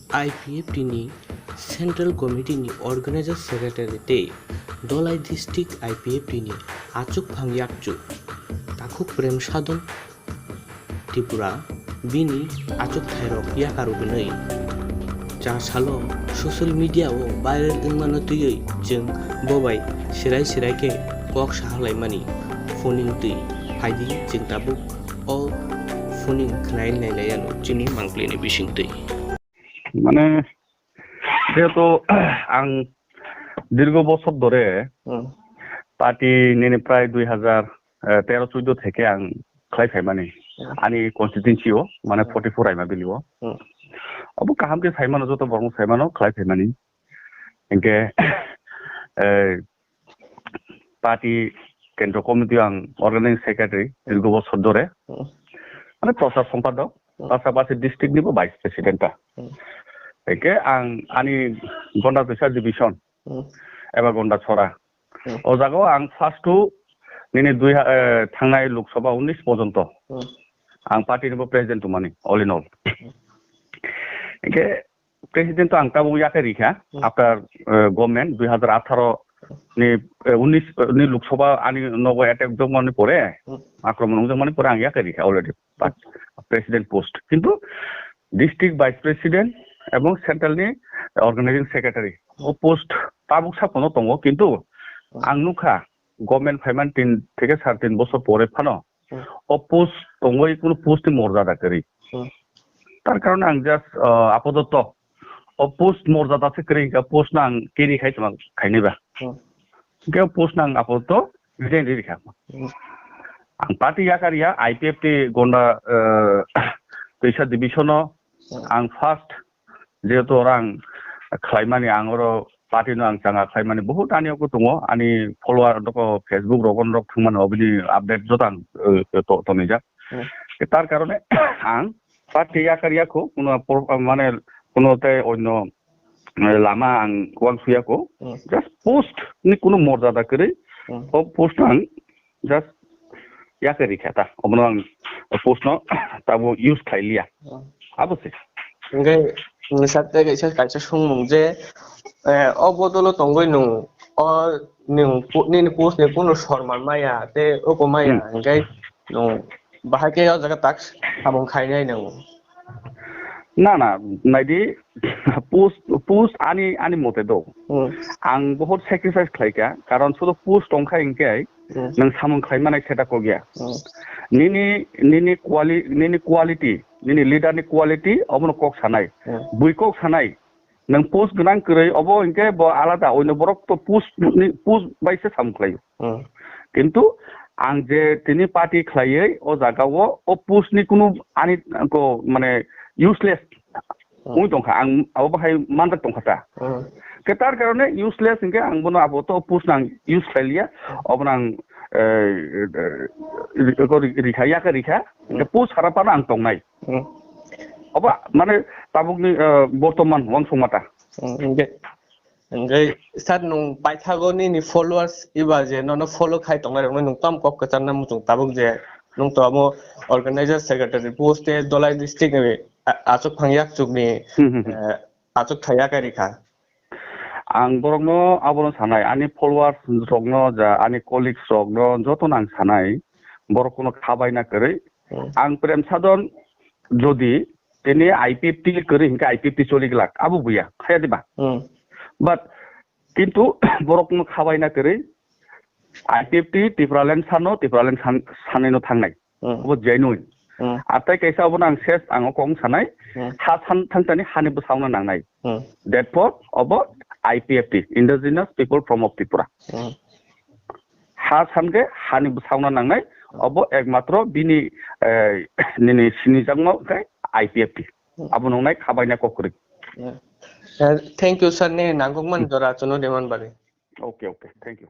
IPFTनि central कमिटिनि organizer secretary दलाई district IPFTनि आचुक फांयाकचु ताखुक प्रेम साधन त्रिपुरा बिनि आचुक थायरक याकारुगनै जा सालो ससियल मीडिया ओ भाइरल इंमानो तुयै जों बबाय सिराय के कक साहालायमानि फनिं तुय फायदि जों दाबुक अ फनिं खनाय नायलायानो जोंनि मांग्लिनि बिसिं तुय মানে যেহেতু আং দীর্ঘ বছর ধরে পার্টি প্রায় 2013-14 থেকে আং খাইফাই মানে আনি কনস্টিটুয়েন্সিও মানে 44 আইমা বিলিও অব কাহামকে সাইমানো যত বরং সাইমানো খাইফাই মানে এনকে পার্টি কেন্দ্র কমিটি আং অর্গানাইজিং সেক্রেটারি দীর্ঘ বছর ধরে মানে প্রচার সম্পাদক পাশাপাশি ডিস্ট্রিক্ট নিবো ভাইস প্রেসিডেন্টটা একে আং আনি গন্ডা দুইসা ডিভিশন এবার গন্ডা ছড়া ও জায়গাও আং ফার্স্ট নিনি থাংনাय লোকসভা 19 পর্যন্ত আং পার্টি নিবো প্রেসিডেন্ট মানে অল ইন অল একে প্রেসিডেন্ট আং তাবো ইয়াকে রিখা after government 2018 ni 19 ni Lok Sabha আনি নগো অ্যাটাক জমানি পরে আক্রমণ জমানি পরে আং ইয়াকে রিখা অলরেডি প্রেসিডেন্ট পোস্ট কিন্তু ডিস্ট্রিক্ট ভাইস প্রেসিডেন্ট এবং সেন্ট্রাল নি অর্গানাইজিং সেক্রেটারি ও পোস্ট তাবুক সাপনো দङ কিন্তু আং নুখা গভর্নমেন্ট ফাইমান 3 থেকে 3.5 বছর পরে ফানো ও পোস্ট দङই কোনো পোস্ট মর্যাদা করি তার কারণে আং জাস্ট আপাতত ও পোস্ট মর্যাদা সে করি পোস্ট না আং কেরি খাইতমাং খাইনিবা কে পোস্ট না আপাতত রিজাইন রিখা আং পার্টি ইয়াকারিয়া আইপিএফটি গন্ডা দুইসা ডিভিশন आं फार्स्ट जेहेतु orang खालायमानि आं अरो पार्टी नो आं चांगा खालायमानि बहुत आनियावबो दङ आनि फलोवार दको फेसबुक रगन रग थांमानो अबिनि आपडेट जतां तनिजा तार कारणे आं पार्टी याकारियाखौ कुनो माने कुनोते अन्य लामा आं वां सुयाखौ जास्ट पोस्ट नि कुनो मर्यादा करै ओ पोस्ट आं जास्ट याकारि खाता अबनो आं पोस्ट नो ताबो यूज खाइलिया आबोसे ओंखाय नोंसाते गैसा कायसा सुंमुं जे अबदल तंगै नु अ नि पोस्ट ने कुनो सरमान माया ते ओको माया ओंखाय नु बाहाके जागा टाक्स हाबं खायनाय नु ना ना नाइदि पोस्ट आनी मते दो आं बहुत सैक्रिफाइस खालायका कारण सुदो पोस्ट दंखा इंखाय नों सामं खायमानाय सेटाको गया निनि क्वालिटी निनि लिडारनि क्वालिटी अबनो कक सानाय बुइकक सानाय नों पोस्ट गनां करै अबो इंके आलादा अयनो बरक तो पोस्ट बायसे सामख्लायो किन्तु आं जे तिनि पार्टी खलायै ओ जागावो ओ पोस्टनि कुनु आनि को माने यूजलेस उइ दंखा आं अब बाहाय मानदा दंखाता केतार कारणे यूजलेस इंके आं बनो आबोतो पोस्ट आं यूज खालिया अबन आं रिखाया का रिखा पोस्ट हारापाना आं दंनाय अब माने ताबुकनि बर्तमान वां समाता ओंखाय सार नु पाइथागोनि नि फलोवार्स इबा जे न फलो खाय दंनाय नु तम कप कचार नाम मुं ताबुक जे नु तो आमो ऑर्गेनाइजर सेक्रेटरी पोस्ट ए दलाई डिस्ट्रिक्ट नि आचुक फांयाक चुकनि आचुक थाया का रिखा आं बरंनो आबनो सानाय आनि फलोवार्स रगनो जा आनि कलिग्स रगनो जतो नां सानाय बरकनो खाबायना करै आं प्रेम साधन जदि तेने आईपीएफटी करै हिंका आईपीएफटी चलिगला आबो बुया खाया दिबा बट किन्तु बरकनो खाबायना करै आईपीएफटी टिप्रालेन सानैनो थांनाय अब जेनुइन आताय कैसा अब आं सेस आं कम सानाय हा सान थांतानि हानिबो सावना नांनाय देटफोर अब IPFT indigenous people from of Tripura हा सानगे हानिबो सावना नांनाय अब एकमात्र बिनि निनि सिनिजांगो काय आईपीएफटी अब नंनाय खाबायना ककरि थैंक यू सर ने नांगौमन जरा चुनो देमान बारे ओके थैंक यू